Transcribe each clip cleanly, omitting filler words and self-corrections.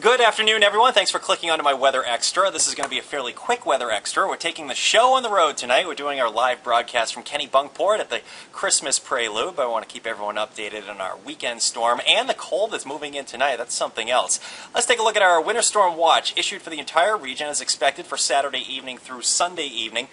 Good afternoon, everyone. Thanks for clicking onto my Weather Extra. This is going to be a fairly quick Weather Extra. We're taking the show on the road tonight. We're doing our live broadcast from Kennebunkport at the Christmas Prelude, but I want to keep everyone updated on our weekend storm and the cold that's moving in tonight. That's something else. Let's take a look at our winter storm watch issued for the entire region as expected for Saturday evening through Sunday evening.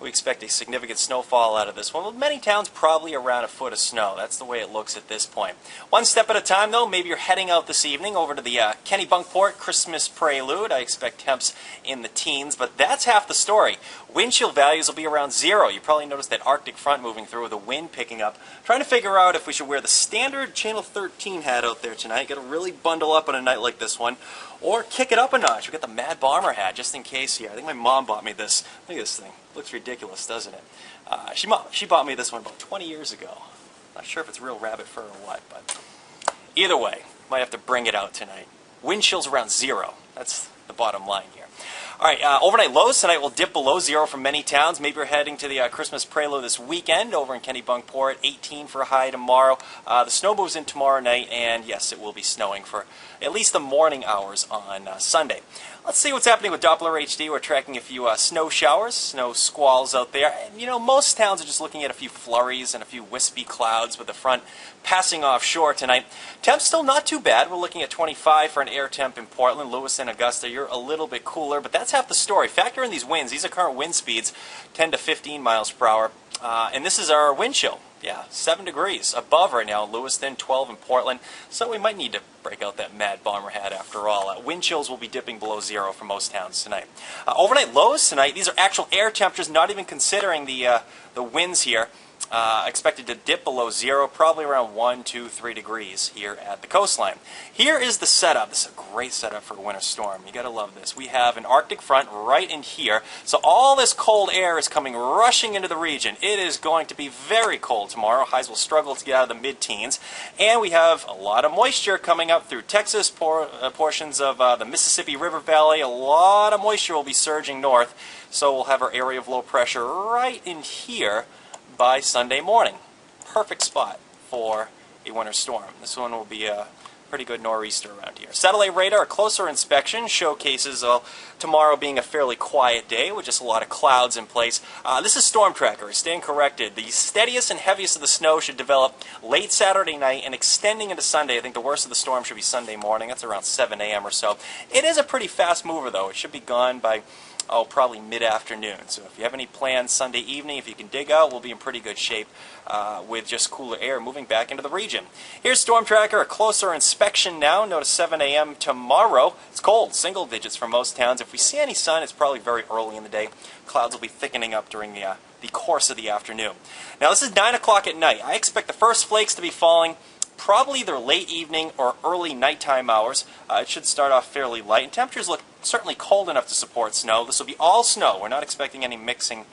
We expect a significant snowfall out of this one, with many towns probably around a foot of snow. That's the way it looks at this point. One step at a time, though. Maybe you're heading out this evening over to the Kennebunkport Christmas Prelude. I expect temps in the teens, but that's half the story. Wind chill values will be around zero. You probably noticed that Arctic front moving through with the wind picking up. Trying to figure out if we should wear the standard Channel 13 hat out there tonight. Got to really bundle up on a night like this one. Or kick it up a notch. We got the Mad Bomber hat just in case here. I think my mom bought me this. Look at this thing. Looks ridiculous, doesn't it? She bought me this one about 20 years ago. Not sure if it's real rabbit fur or what, but either way, might have to bring it out tonight. Wind chill's around zero. That's the bottom line here. All right, overnight lows tonight will dip below zero for many towns. Maybe we're heading to the Christmas Prelude this weekend over in Kennebunkport. 18 for a high tomorrow. The snow moves in tomorrow night, and yes, it will be snowing for at least the morning hours on Sunday. Let's see what's happening with Doppler HD. We're tracking a few snow showers, snow squalls out there. And, you know, most towns are just looking at a few flurries and a few wispy clouds with the front passing offshore tonight. Temps still not too bad. We're looking at 25 for an air temp in Portland. Lewiston, Augusta, you're a little bit cooler, but that's half the story. Factor in these winds. These are current wind speeds, 10 to 15 miles per hour. And this is our wind chill. Yeah, 7 degrees above right now in Lewiston, 12 in Portland. So we might need to break out that Mad Bomber hat after all. Wind chills will be dipping below zero for most towns tonight. Overnight lows tonight, these are actual air temperatures, not even considering the winds here. Expected to dip below zero, probably around 1, 2, 3 degrees here at the coastline. Here is the setup. This is a great setup for a winter storm. You gotta love this. We have an Arctic front right in here, so all this cold air is coming rushing into the region. It is going to be very cold tomorrow. Highs will struggle to get out of the mid-teens, and we have a lot of moisture coming up through Texas, portions of the Mississippi River Valley. A lot of moisture will be surging north, so we'll have our area of low pressure right in here by Sunday morning. Perfect spot for a winter storm. This one will be a pretty good nor'easter around here. Satellite radar, a closer inspection showcases tomorrow being a fairly quiet day with just a lot of clouds in place. This is Storm Tracker. I stand corrected. The steadiest and heaviest of the snow should develop late Saturday night and extending into Sunday. I think the worst of the storm should be Sunday morning. That's around 7 a.m. or so. It is a pretty fast mover, though. It should be gone by probably mid-afternoon. So if you have any plans Sunday evening, if you can dig out, we'll be in pretty good shape with just cooler air moving back into the region. Here's Storm Tracker, a closer inspection now. Notice 7 a.m. tomorrow. It's cold, single digits for most towns. If we see any sun, it's probably very early in the day. Clouds will be thickening up during the course of the afternoon. Now this is 9 o'clock at night. I expect the first flakes to be falling probably either late evening or early nighttime hours. It should start off fairly light, and temperatures look certainly cold enough to support snow. This will be all snow. We're not expecting any mixing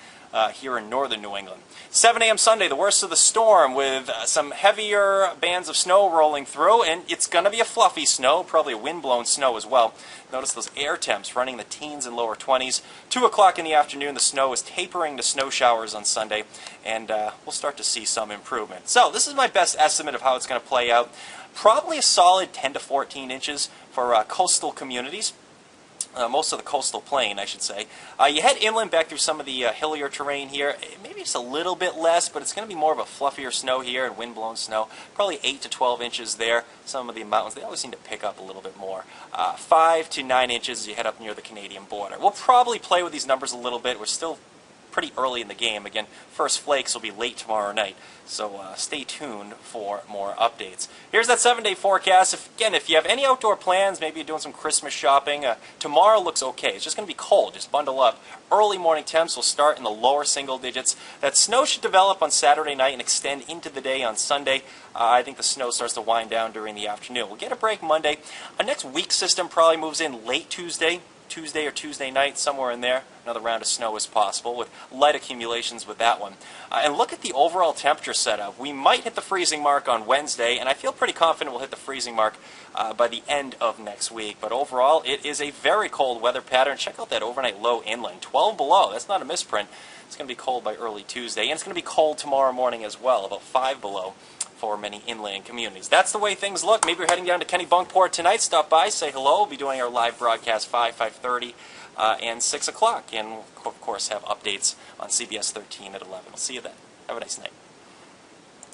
here in northern New England. 7 a.m. Sunday, the worst of the storm with some heavier bands of snow rolling through, and it's going to be a fluffy snow, probably a wind-blown snow as well. Notice those air temps running the teens and lower 20s. 2 o'clock in the afternoon, the snow is tapering to snow showers on Sunday, and we'll start to see some improvement. So this is my best estimate of how it's going to play out. Probably a solid 10 to 14 inches for coastal communities. Most of the coastal plain, I should say. You head inland back through some of the hillier terrain here. Maybe just a little bit less, but it's going to be more of a fluffier snow here and wind-blown snow. Probably 8 to 12 inches there. Some of the mountains, they always seem to pick up a little bit more. 5 to 9 inches as you head up near the Canadian border. We'll probably play with these numbers a little bit. We're still pretty early in the game. Again, first flakes will be late tomorrow night, so stay tuned for more updates. Here's that 7-day forecast. If you have any outdoor plans, maybe you're doing some Christmas shopping, tomorrow looks okay. It's just going to be cold. Just bundle up. Early morning temps will start in the lower single digits. That snow should develop on Saturday night and extend into the day on Sunday. I think the snow starts to wind down during the afternoon. We'll get a break Monday. Our next weak system probably moves in late Tuesday or Tuesday night, somewhere in there. Another round of snow is possible with light accumulations with that one. And look at the overall temperature setup. We might hit the freezing mark on Wednesday, and I feel pretty confident we'll hit the freezing mark by the end of next week. But overall, it is a very cold weather pattern. Check out that overnight low inland, 12 below. That's not a misprint. It's going to be cold by early Tuesday, and it's going to be cold tomorrow morning as well, about 5 below for many inland communities. That's the way things look. Maybe you're heading down to Kennebunkport tonight. Stop by, say hello. We'll be doing our live broadcast 5:30, and 6 o'clock. And we'll, of course, have updates on CBS 13 at 11. We'll see you then. Have a nice night.